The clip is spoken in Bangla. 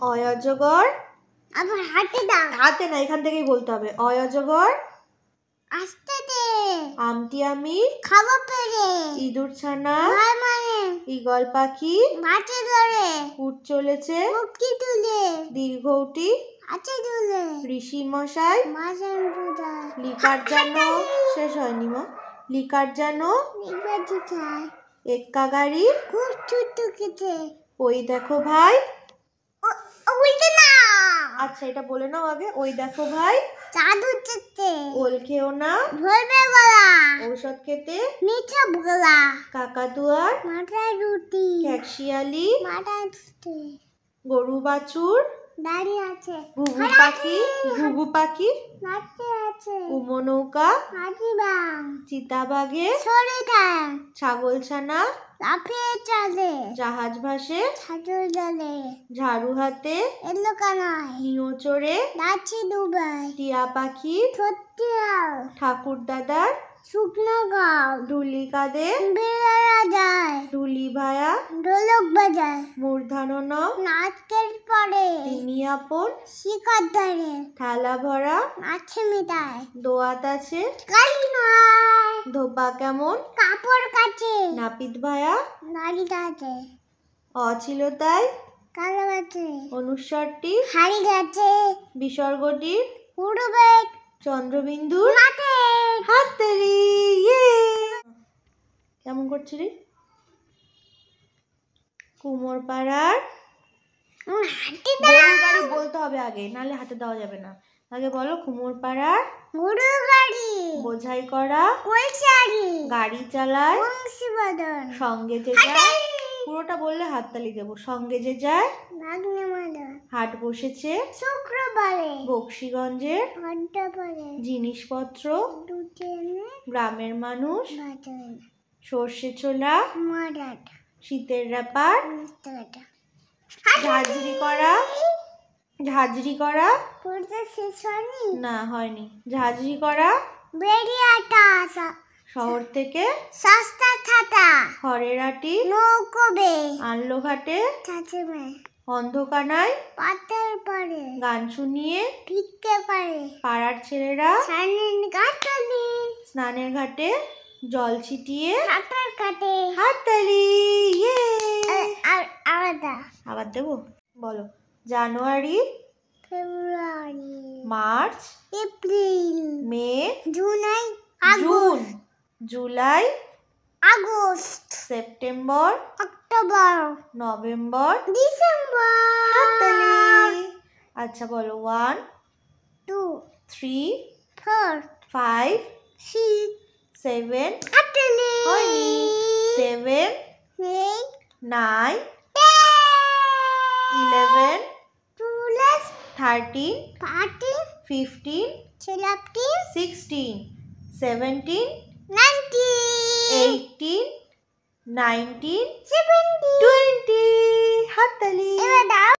অয় অজগর। আবার হাতে দাও। হাতে না, এখান থেকেই বলতে হবে। অয় অজগর। আস্তে দে। আমটি আমি খাবো পেরে। ইঁদুর ছানা ভয় মানে। ঈগল পাখি মাঠে ধরে। উঠ চলেছে মুক্তি তুলে। দীর্ঘটি আছে তুলে। ঋষি মশাই মাঝান পূজা। লিকার যেন শেষ হয়নি মা। লিকার যেন নিবাজি খায়। এক্কা গাড়ি খুব ছোট্ট কেটে। ওই দেখো ভাই। উল্টে না। আচ্ছা, এটা বলে নাও আগে। ওই দেখো ভাই জাদু চেতে। ওল খেও না ধরবে গলা। ঔষধ খেতে নিচে গলা। কাকাতুয়ার মাথায় রুটি। ক্যাকশিয়ালি মাথায় রুটি। গরু বাছুর দাঁড়িয়ে আছে। ঘুঘু পাখি ঘুঘু পাখি নাচতে আছে। উমো নৌকা হাতিবাং। চিতাবাঘে সরে ঠ্যাং। ছাগল ছানা লাফিয়ে চলে। জাহাজ ভাসে ছাগল জলে। ঝাড়ু হাতে এলো কানায়। নিও চড়ে নাচি ডুবাই। টিয়া পাখি সত্যি আও। ঠাকুর দাদার শুকনো গাও। ঢুলি কাঁধে বিড়ারা যায়। ঢুলি ভায়া ঢোলক বাজায়। মূর্ধন্য ন নাচকের পরে। তিনি আপন শিকার ধরে। থালা ভরা নাচে মিটায়। দোয়াত আছে কালি নয়। ধোপা কেমন কাপড় কাচে। নাপিত ভায়া নারী কাচে। অ ছিল তাই কালো কাচে। অনুস্বরটি হাড়ি কাচে। বিসর্গটির উড়বে। চন্দ্রবিন্দুর মাঠে। হাততালি। ইয়ে কেমন করছিলি? কুমোর পাড়ার হাতে গরুর গাড়ি বলতে হবে আগে, নাহলে হাতে দেওয়া যাবে না। আগে বলো। কুমোর পাড়ার গরুর গাড়ি। বোঝাই করা কলসারি। গাড়ি চালায় বংশীবাদন। সঙ্গে যে যায়। পুরোটা বললে হাততালি দেবো। সঙ্গে যে যায় নাগনে মাদন। হাট বসেছে শুক্রবারে। বক্সিগঞ্জের ঘন্টা পরে। জিনিসপত্র দুটি এনে গ্রামের মানুষ বাজান। সর্ষে ছোলা মারাট। শীতের ব্যাপার মিস্টারটা। ঝাঁঝরি করা ঝাঁঝরি করা পড়তে শেষ হয়নি। না হয়নি। ঝাঁঝরি করা বেরিয়ে আটা আসা। শহর থেকে সস্তা ছাতা। খড়ের আটি নৌকোবে। আনলো ঘাটে চাচমে। অন্ধকানায় পাতের পরে। গান শুনিয়ে ভিক্ষে করে। পাড়ার ছেলেরা সানের গাছালি। স্নানের ঘাটে জল ছিটিয়ে সাঁতার কাটে। হাততালি। ইয়ে আর আলাদা। আবার দেবো। বলো। জানুয়ারি ফেব্রুয়ারি। মার্চ এপ্রিল। মে জুলাই। জুন জুলাই আগস্ট। সেপ্টেম্বর অক্টোবর। নভেম্বর ডিসেম্বর। হাততালি। আচ্ছা বলো। 1 2 3 4 5 6 7 হাততালি। হয়নি। 7 8 9 10 11 12 13 14 15 17 16 17 19 18 19 17 20 হাততালি। এবার দাও।